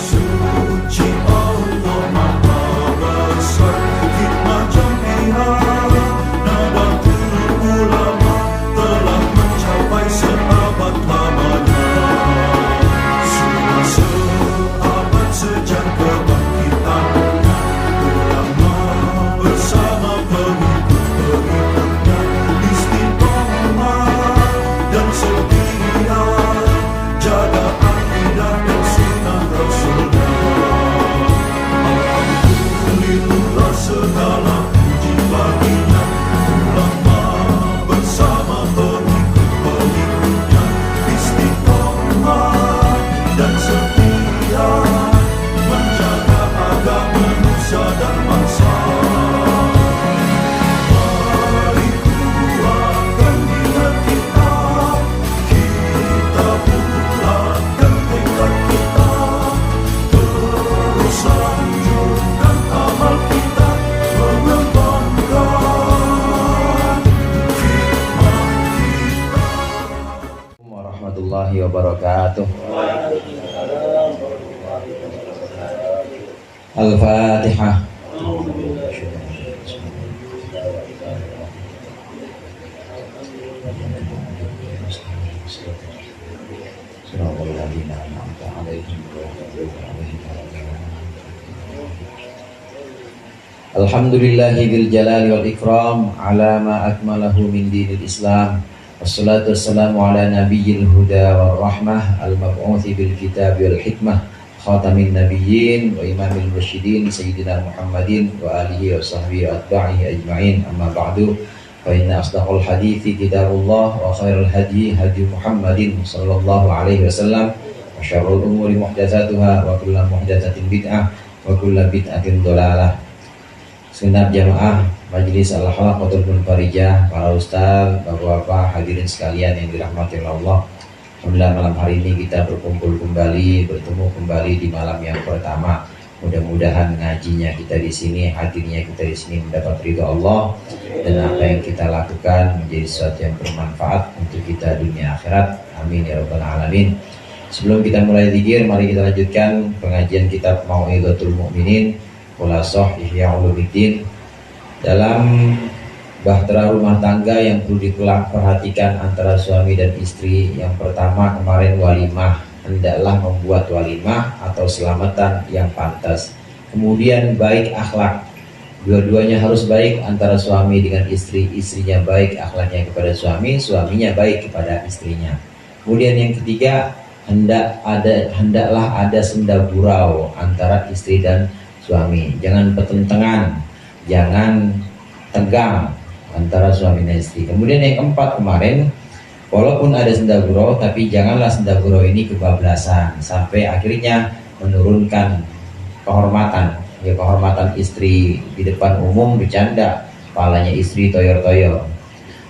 suci Allah Maha Besar, hikmah jam'iyah Nadatul Ulama telah mencapai seabad lamanya. Sudah seabad sejak kebangkitannya, ulama bersama pengikut-pengikutnya istiqomah dan setia jaga akidah dan sunnah Rasulnya. Alhamdulillah segala puji baginya, ulama bersama pengikut-pengikutnya istiqomah dan setia menjaga agama manusia dan bangsa. Mari kuatkan niat kita, kita bulatkan tekad kita, terus lanjutkan amal kita, mengembangkan hikmah kita. Warahmatullahi wabarakatuh. Al-Fatihah. Alhamdulillahi bil jalali wal ikram ala ma akmalahu min dinil Islam. Wassalatu wassalamu ala nabiyyil huda wal rahmah al-mab'uthi bil kitab wal hikmah khatamin nabiyyin wa imamil mursyidin sayyidina Muhammadin wa alihi wa sahbihi wa atba'ihi ajma'in, amma ba'du. Fa inna asdaqal hadithi kitabullah wa khairal hadi hadi Muhammadin sallallahu alaihi wasallam wa syarrul umuri muhdatsatuha wa kullu muhdatsatin bid'ah wa kullu bid'atin dhalalah. Sunat jamaah Majelis Al-Halaqatul Munfarijah, para ustaz, bapak-bapak, hadirin sekalian yang dirahmati Allah. Alhamdulillah malam hari ini kita berkumpul kembali, bertemu kembali di malam yang pertama. Mudah-mudahan ngajinya kita di sini, hadirnya kita di sini mendapat ridha Allah, dan apa yang kita lakukan menjadi sesuatu yang bermanfaat untuk kita dunia akhirat. Amin ya rabbal alamin. Sebelum kita mulai zikir, mari kita lanjutkan pengajian kitab Mau'izatul Mu'minin Khulasah Ihya Ulumuddin. Dalam bahtera rumah tangga yang perlu diperhatikan antara suami dan istri, yang pertama kemarin walimah, hendaklah membuat walimah atau selamatan yang pantas. Kemudian baik akhlak, dua-duanya harus baik antara suami dengan istri, istrinya baik akhlaknya kepada suami, suaminya baik kepada istrinya. Kemudian yang ketiga, hendaklah ada senda gurau antara istri dan suami, jangan pertentangan, jangan tegang antara suami dan istri. Kemudian yang keempat kemarin, walaupun ada senda gurau, tapi janganlah senda gurau ini kebablasan sampai akhirnya menurunkan kehormatan, ya kehormatan istri di depan umum, bercanda, palanya istri toyor-toyor,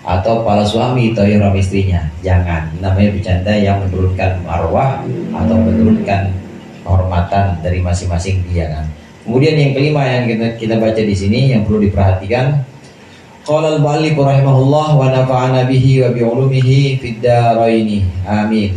atau pala suami toyor sama istrinya. Jangan, namanya bercanda yang menurunkan marwah atau menurunkan kehormatan dari masing-masing dia kan. Kemudian yang kelima yang kita baca di sini yang perlu diperhatikan, qala al-mu'allif rahimahullah wa nafa'ana bihi wa bi ulumihi fid dharaini amin.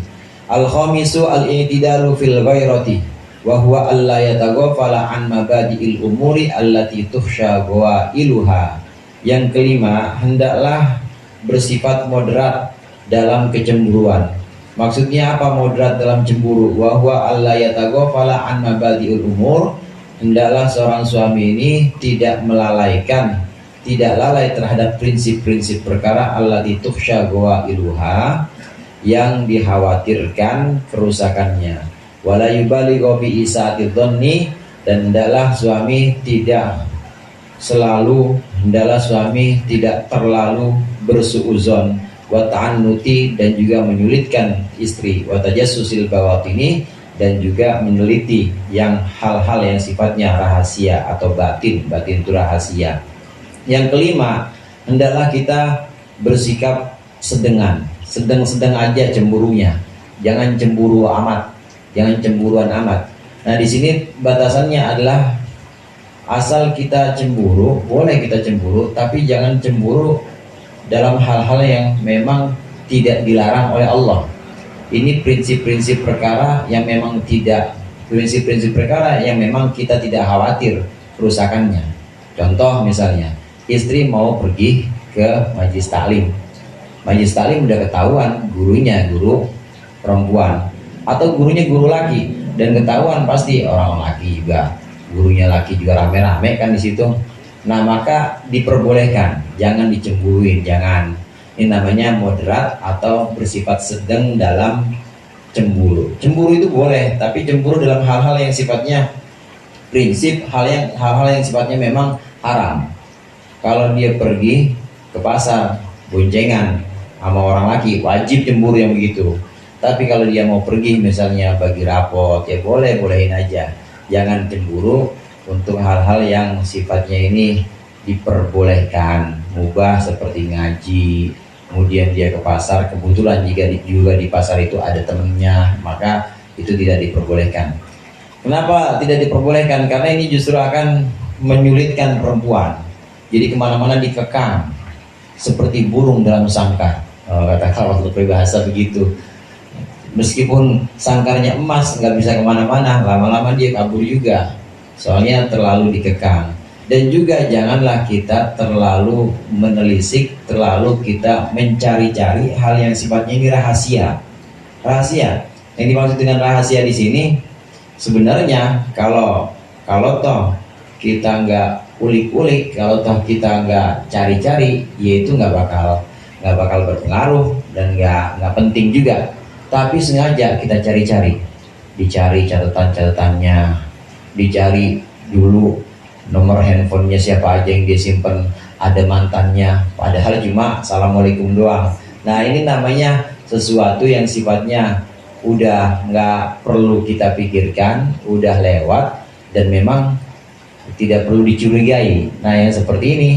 Al-khamisu al-i'tidalu fil ghairati wa huwa alla yataghafala an mabadi'il umuri allati tuhsha ghailuha. Yang kelima, hendaklah bersifat moderat dalam kecemburuan. Maksudnya apa moderat dalam cemburu? Wa huwa alla yataghafala an mabadi'il umur, hendaklah seorang suami ini tidak melalaikan, tidak lalai terhadap prinsip-prinsip perkara allati tuhsha ghailuha, yang dikhawatirkan kerusakannya. Wala yubalighu fi isaati dhanni, dan hendaklah suami tidak terlalu bersuuzon, wa ta'annuti, dan juga menyulitkan istri, wa tajassusil bawatini, dan juga meneliti yang hal-hal yang sifatnya rahasia atau batin itu rahasia. Yang kelima, hendaklah kita bersikap sedang aja cemburunya, jangan cemburu amat, jangan cemburuan amat. Nah di sini batasannya adalah asal kita cemburu, boleh kita cemburu, tapi jangan cemburu dalam hal-hal yang memang tidak dilarang oleh Allah. Ini prinsip-prinsip perkara yang memang tidak prinsip-prinsip perkara yang memang kita tidak khawatir kerusakannya. Contoh misalnya, istri mau pergi ke majelis taklim. Majelis taklim udah ketahuan gurunya guru perempuan atau gurunya guru laki, dan ketahuan pasti orang laki juga, gurunya laki juga rame-rame kan di situ. Nah, maka diperbolehkan, jangan dicemburuin, jangan. Ini namanya moderat atau bersifat sedang dalam cemburu. Cemburu itu boleh, tapi cemburu dalam hal-hal yang sifatnya prinsip, hal-hal yang sifatnya memang haram. Kalau dia pergi ke pasar boncengan sama orang laki, wajib cemburu yang begitu. Tapi kalau dia mau pergi misalnya bagi rapot, ya bolehin aja. Jangan cemburu untuk hal-hal yang sifatnya ini diperbolehkan, mubah, seperti ngaji. Kemudian dia ke pasar, kebetulan juga di pasar itu ada temennya, maka itu tidak diperbolehkan. Kenapa tidak diperbolehkan? Karena ini justru akan menyulitkan perempuan. Jadi kemana-mana dikekang seperti burung dalam sangkar, kata kalau peribahasa begitu. Meskipun sangkarnya emas, nggak bisa kemana-mana, lama-lama dia kabur juga, soalnya terlalu dikekang. Dan juga janganlah kita terlalu menelisik, terlalu kita mencari-cari hal yang sifatnya ini rahasia. Rahasia yang dimaksud dengan rahasia di sini sebenarnya kalau toh kita nggak ulik-ulik, kalau toh kita nggak cari-cari, yaitu nggak bakal berpengaruh dan nggak penting juga. Tapi sengaja kita cari-cari, dicari catatan-catatannya, dicari dulu nomor handphonenya siapa aja yang dia simpen, ada mantannya, padahal cuma assalamualaikum doang. Nah, ini namanya sesuatu yang sifatnya udah nggak perlu kita pikirkan, udah lewat, dan memang tidak perlu dicurigai. Nah, yang seperti ini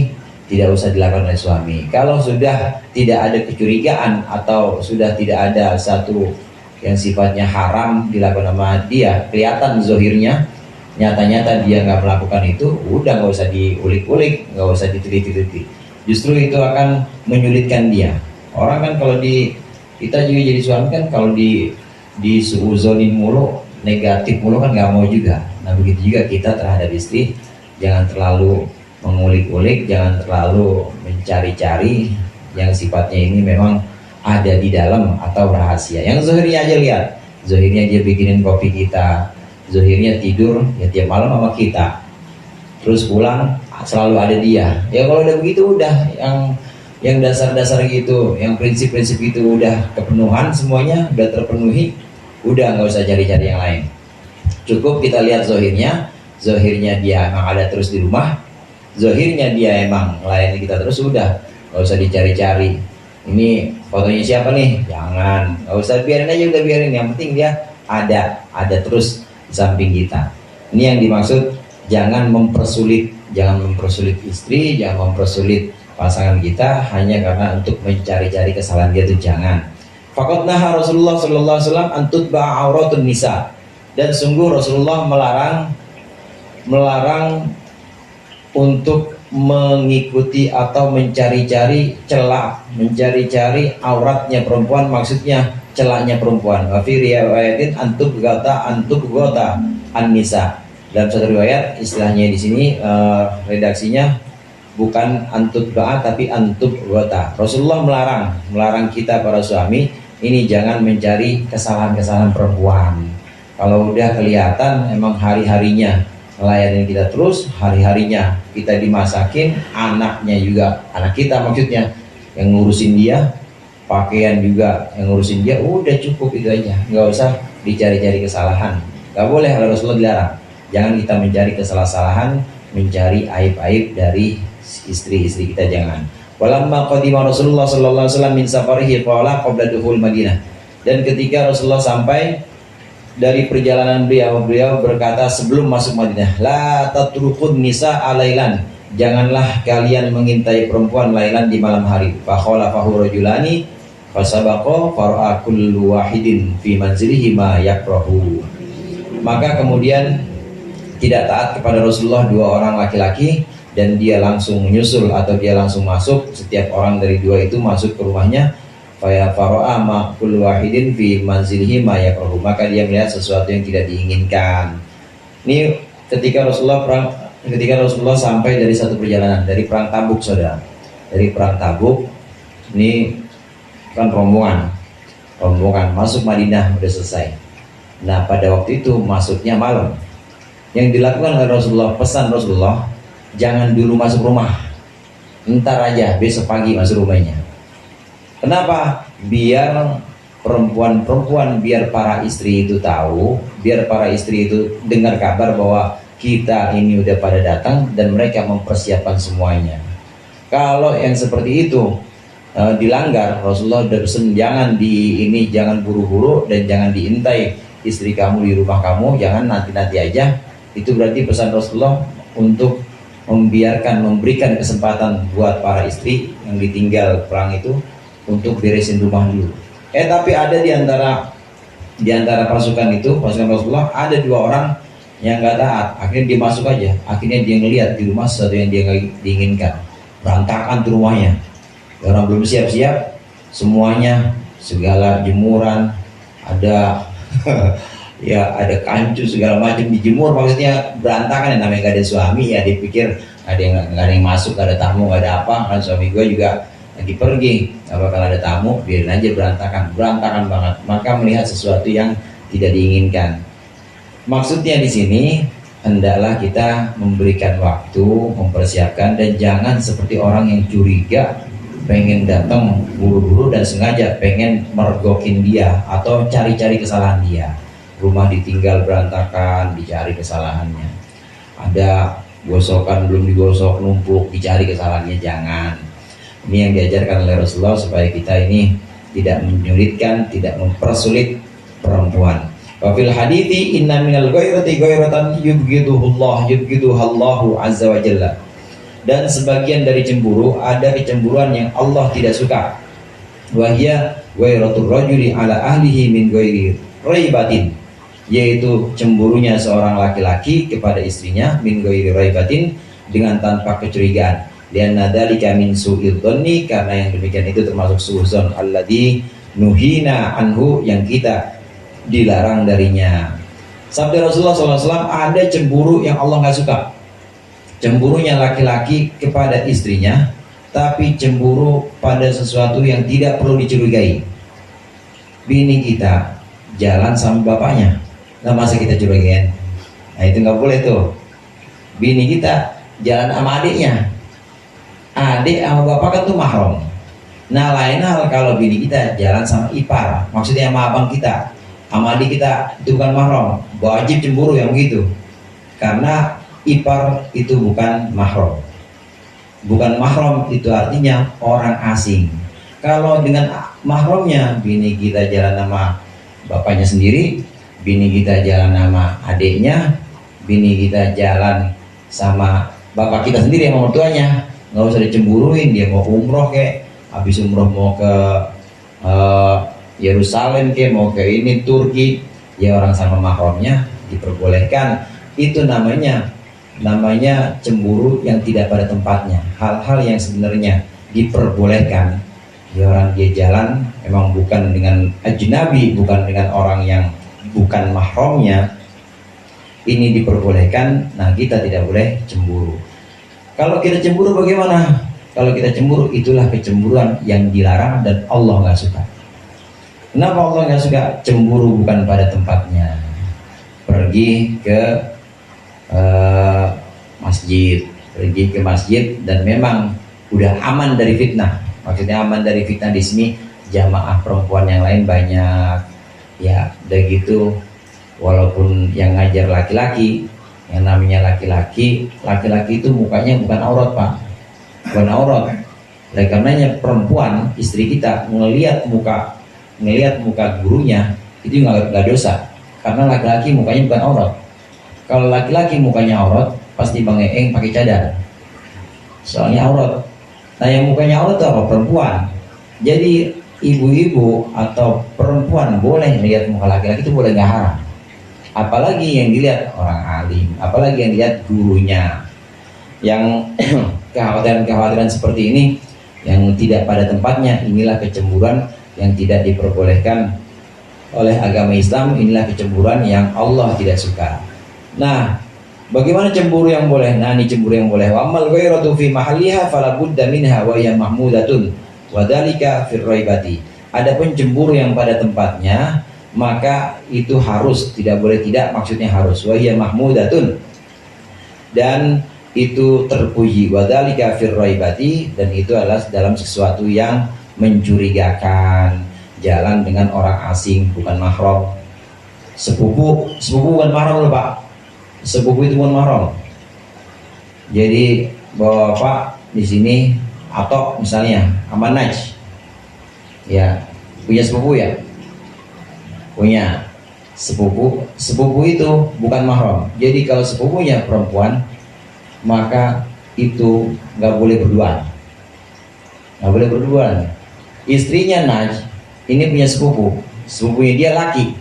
tidak usah dilakukan oleh suami. Kalau sudah tidak ada kecurigaan atau sudah tidak ada satu yang sifatnya haram dilakukan sama dia, kelihatan zohirnya, nyata-nyata dia nggak melakukan itu, udah nggak usah diulik-ulik, nggak usah diteliti-teliti. Justru itu akan menyulitkan dia. Orang kan kalau kita juga jadi suami kan kalau disuuzonin mulu, negatif mulu kan nggak mau juga. Nah, begitu juga kita terhadap istri, jangan terlalu mengulik-ulik, jangan terlalu mencari-cari yang sifatnya ini memang ada di dalam atau rahasia. Yang zohirnya aja lihat, zohirnya dia bikinin kopi kita, zohirnya tidur ya tiap malam sama kita, terus pulang selalu ada dia. Ya kalau udah begitu udah yang dasar-dasar gitu, yang prinsip-prinsip itu udah kepenuhan, semuanya udah terpenuhi, udah nggak usah cari-cari yang lain. Cukup kita lihat zohirnya dia emang ada terus di rumah, zohirnya dia emang melayani kita terus, udah nggak usah dicari-cari. Ini fotonya siapa nih? Jangan, nggak usah, biarin aja, udah biarin. Yang penting dia ada terus di samping kita. Ini yang dimaksud, jangan mempersulit istri, jangan mempersulit pasangan kita hanya karena untuk mencari-cari kesalahan dia, itu jangan. Faqad naha Rasulullah sallallahu alaihi wasallam an tutba'a auratun nisa. Dan sungguh Rasulullah melarang untuk mengikuti atau mencari-cari celah, mencari-cari auratnya perempuan, maksudnya celahnya perempuan. Wa fi riwayatin antub gota an-nisa. Dalam satu riwayat istilahnya di sini redaksinya bukan antub doa tapi antub gota. Rasulullah melarang kita para suami ini jangan mencari kesalahan-kesalahan perempuan. Kalau udah kelihatan emang hari-harinya melayani kita terus, hari-harinya kita dimasakin, anaknya juga, anak kita maksudnya, yang ngurusin dia, pakaian juga yang ngurusin dia, udah cukup itu aja, nggak usah dicari-cari kesalahan. Nggak boleh, kalau Rasulullah dilarang. Jangan kita mencari kesalahan, mencari aib-aib dari istri-istri kita, jangan. Walamma qadima Rasulullah sallallahu alaihi wasallam min safarihi qala qabla dukhul Madinah. Dan ketika Rasulullah sampai dari perjalanan beliau berkata sebelum masuk Madinah, la tatrukun nisa alailan, janganlah kalian mengintai perempuan lailan di malam hari. Fa khalafahu rajulani fasabaqa fara'a kullu wahidin fi manzilihi ma yakrahu. Maka kemudian tidak taat kepada Rasulullah dua orang laki-laki, dan dia langsung menyusul atau dia langsung masuk. Setiap orang dari dua itu masuk ke rumahnya, Fa fara'a ma kullu wahidin fi manzilihi ma yakrahu, maka dia melihat sesuatu yang tidak diinginkan. Ini ketika Rasulullah sampai dari satu perjalanan dari perang Tabuk, saudara. Dari perang Tabuk, ini kan rombongan masuk Madinah udah selesai. Nah pada waktu itu masuknya malam. Yang dilakukan oleh Rasulullah, pesan Rasulullah, jangan dulu masuk rumah, ntar aja besok pagi masuk rumahnya. Kenapa? Biar perempuan-perempuan, biar para istri itu tahu, biar para istri itu dengar kabar bahwa kita ini udah pada datang dan mereka mempersiapkan semuanya. Kalau yang seperti itu dilanggar, Rasulullah udah pesen jangan jangan buru-buru dan jangan diintai istri kamu di rumah kamu, jangan nanti-nanti aja. Itu berarti pesan Rasulullah untuk memberikan kesempatan buat para istri yang ditinggal perang itu untuk beresin rumah dulu. Tapi ada di antara pasukan Rasulullah ada 2 orang yang nggak taat. Akhirnya dia masuk aja. Akhirnya dia ngelihat di rumah sesuatu yang dia nggak diinginkan. Berantakan tuh rumahnya. Orang belum siap-siap, semuanya segala jemuran, ada ya ada kancu segala macam dijemur, maksudnya berantakan. Yang namanya gak ada suami ya dipikir nggak ada yang masuk, gak ada tamu, gak ada apa. Kan suami gue juga lagi pergi, gak bakal ada tamu, biarin aja berantakan banget. Maka melihat sesuatu yang tidak diinginkan. Maksudnya di sini hendaklah kita memberikan waktu, mempersiapkan, dan jangan seperti orang yang curiga, pengen datang buru-buru dan sengaja pengen mergokin dia atau cari-cari kesalahan dia. Rumah ditinggal berantakan, dicari kesalahannya. Ada gosokan belum digosok, numpuk, dicari kesalahannya, jangan. Ini yang diajarkan oleh Rasulullah supaya kita ini tidak menyulitkan, tidak mempersulit perempuan. Wa fil hadithi inna minal ghairati ghairatan yubghiduhallahu azza wa jalla. Dan sebagian dari cemburu ada kecemburuan yang Allah tidak suka. Wa hiya ghairatur rajuli ala ahlihi min ghairi raibatin, yaitu cemburunya seorang laki-laki kepada istrinya min ghairi raibatin, dengan tanpa kecurigaan. Lianna dzalika min su'il dhanni, karena yang demikian itu termasuk suudzon alladzi nuhina anhu, yang kita dilarang darinya. Sabda Rasulullah SAW, ada cemburu yang Allah nggak suka. Cemburunya laki-laki kepada istrinya, tapi cemburu pada sesuatu yang tidak perlu dicurigai. Bini kita jalan sama bapaknya, nggak masa kita curigaiin? Nah itu nggak boleh tuh. Bini kita jalan sama adiknya, adik sama bapak kan tuh mahram. Nah lain hal kalau bini kita jalan sama ipar, maksudnya sama abang kita, sama adik kita, itu bukan mahram. Wajib cemburu yang begitu, karena ipar itu bukan mahram. Bukan mahram itu artinya orang asing. Kalau dengan mahramnya, bini kita jalan sama bapaknya sendiri, bini kita jalan sama adiknya, bini kita jalan sama bapak kita sendiri sama mertuanya, nggak usah dicemburuin. Dia mau umroh kek, habis umroh mau ke Yerusalem kek, mau ke ini Turki, ya orang sama mahramnya diperbolehkan. Itu namanya cemburu yang tidak pada tempatnya. Hal-hal yang sebenarnya diperbolehkan, ya orang dia jalan memang bukan dengan ajnabi, bukan dengan orang yang bukan mahramnya, ini diperbolehkan. Nah kita tidak boleh cemburu. Kalau kita cemburu bagaimana? Kalau kita cemburu, itulah kecemburuan yang dilarang dan Allah nggak suka. Kenapa Allah nggak suka? Cemburu bukan pada tempatnya. Pergi ke masjid dan memang udah aman dari fitnah. Maksudnya aman dari fitnah di sini, jamaah perempuan yang lain banyak, ya udah gitu. Walaupun yang ngajar laki-laki, yang namanya laki-laki itu mukanya bukan aurat pak, bukan aurat. Oleh karenanya perempuan, istri kita ngelihat muka gurunya itu nggak dosa, karena laki-laki mukanya bukan aurat. Kalau laki-laki mukanya aurat, pasti Bang Eeng pakai cadar, soalnya aurat. Nah yang mukanya aurat itu apa? Perempuan. Jadi ibu-ibu atau perempuan boleh lihat muka laki-laki, itu boleh, nggak haram. Apalagi yang dilihat orang alim, apalagi yang dilihat gurunya. Yang kekhawatiran seperti ini yang tidak pada tempatnya, inilah kecemburuan yang tidak diperbolehkan oleh agama Islam. Inilah kecemburuan yang Allah tidak suka. Nah, bagaimana cemburu yang boleh? Nah, ini cemburu yang boleh. Wa amal ghairatu fi mahalliha fala budda minha wa hiya mahmudatun wa dzalika fi raibati. Adapun cemburu yang pada tempatnya, maka itu harus, tidak boleh tidak, maksudnya harus. Wa hiya mahmudatun, dan itu terpuji. Wa dzalika fi raibati, dan itu adalah dalam sesuatu yang mencurigakan. Jalan dengan orang asing bukan mahram. Sepupu bukan mahram loh Pak. Sepupu itu bukan mahram. Jadi bapak di sini atau misalnya sama Naj, ya punya sepupu ya, punya sepupu itu bukan mahram. Jadi kalau sepupunya perempuan, maka itu nggak boleh berduaan, nggak boleh berduaan. Istrinya Naj ini punya sepupunya dia laki,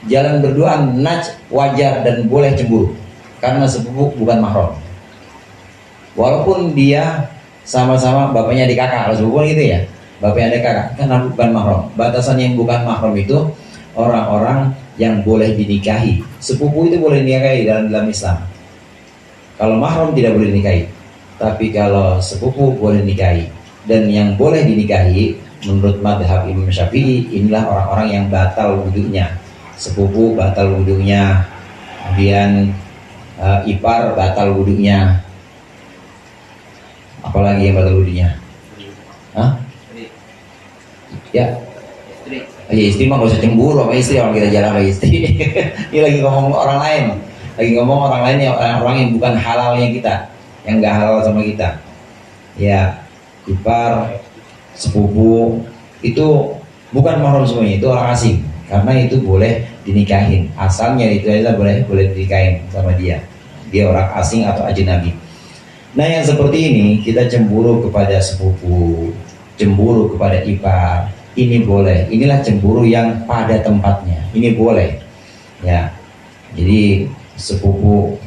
jalan berduaan Naj wajar dan boleh cemburu karena sepupu bukan mahram. Walaupun dia sama-sama bapaknya adik kakak, kalau sepupu gitu ya, bapaknya adik kakak, karena bukan mahram. Batasan yang bukan mahram itu orang-orang yang boleh dinikahi. Sepupu itu boleh dinikahi dalam Islam. Kalau mahram tidak boleh dinikahi, tapi kalau sepupu boleh dinikahi. Dan yang boleh dinikahi menurut madhab Imam Syafi'i, inilah orang-orang yang batal wudhunya. Sepupu batal wudhunya, kemudian ipar batal wudhunya. Apalagi yang batal wudhunya? Hah? Ya, istri mah gak usah cemburu sama istri, orang kita jalan sama istri. Ini lagi ngomong orang lain, orang yang bukan halalnya kita, yang gak halal sama kita. Ya, ipar, sepupu itu bukan mahram semuanya, itu orang asing, karena itu boleh dinikahin. Asalnya itu adalah boleh dinikahin sama dia orang asing atau ajnabi. Nah, yang seperti ini kita cemburu kepada sepupu, cemburu kepada ipar, ini boleh. Inilah cemburu yang pada tempatnya, ini boleh ya. Jadi sepupu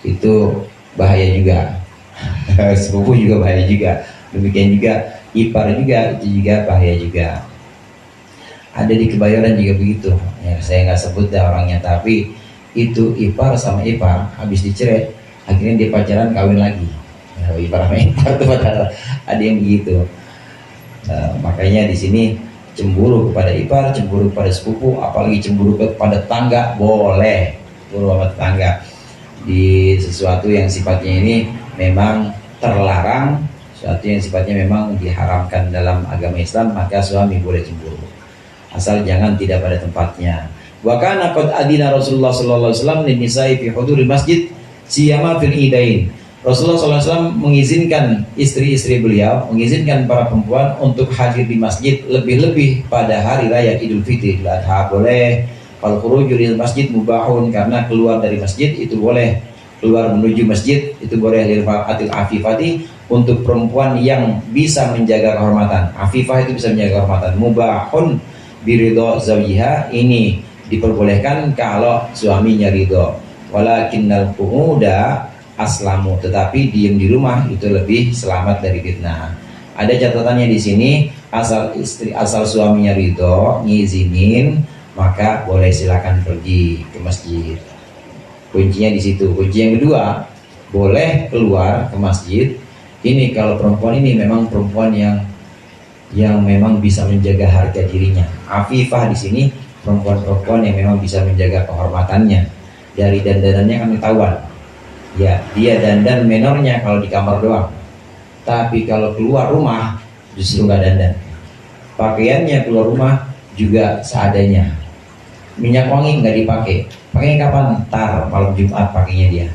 itu bahaya juga. Sepupu juga bahaya juga. Demikian juga ipar juga, itu juga bahaya juga. Ada di Kebayoran juga begitu ya, saya nggak sebut dah orangnya, tapi itu ipar sama ipar habis dicerai, akhirnya dia pacaran kawin lagi ya, ipar sama ipar itu padahal ada yang begitu. Makanya di sini cemburu kepada ipar, cemburu kepada sepupu, apalagi cemburu kepada tetangga boleh. Cemburu sama tetangga di sesuatu yang sifatnya ini memang terlarang, sesuatu yang sifatnya memang diharamkan dalam agama Islam, maka suami boleh cemburu, asal jangan tidak pada tempatnya. Wa kana qad adina Rasulullah sallallahu alaihi wasallam lin nisa'i fi huduril masjid siyama fil idain. Rasulullah sallallahu alaihi wasallam mengizinkan istri-istri beliau, mengizinkan para perempuan untuk hadir di masjid, lebih-lebih pada hari raya Idul Fitri, Idul Adha boleh. Fal khuruju lil masjid mubahun, karena keluar dari masjid itu boleh, keluar menuju masjid itu boleh. Lil atil afifati, untuk perempuan yang bisa menjaga kehormatan. Afifah itu bisa menjaga kehormatan. Mubahun biridho zawjiha, ini diperbolehkan kalau suaminya ridho. Walakinnal qu'uda aslamu, tetapi diem di rumah itu lebih selamat dari fitnah. Ada catatannya di sini, asal suaminya ridho ngizinin, maka boleh silakan pergi ke masjid. Kuncinya di situ. Kunci yang kedua, boleh keluar ke masjid. Ini kalau perempuan ini memang perempuan yang memang bisa menjaga harga dirinya. Afifah di sini perempuan-perempuan yang memang bisa menjaga kehormatannya. Dari dandanannya kan ketahuan. Ya, dia dandan menornya kalau di kamar doang. Tapi kalau keluar rumah justru nggak dandan. Pakaiannya keluar rumah juga seadanya. Minyak wangi nggak dipakai. Pakainya kapan? Ntar malam Jumat pakainya dia.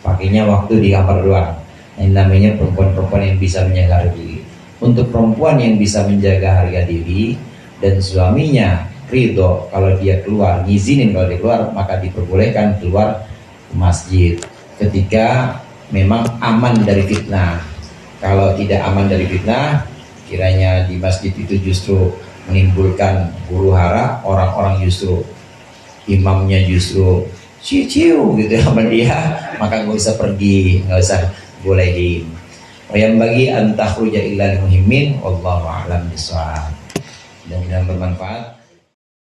Pakainya waktu di kamar doang. Ini namanya perempuan-perempuan yang bisa menjaga harga diri. Untuk perempuan yang bisa menjaga harga diri dan suaminya ridho kalau dia keluar, ngizinin kalau dia keluar, maka diperbolehkan keluar ke masjid ketika memang aman dari fitnah. Kalau tidak aman dari fitnah, kiranya di masjid itu justru menimbulkan huru hara, orang-orang justru imamnya justru ciu-ciu gitu sama dia, maka nggak usah pergi, nggak usah bolehin. Yang bagi antakhruja illa limuhimmin, wallahu a'lam bishawab. Mudah-mudahan bermanfaat.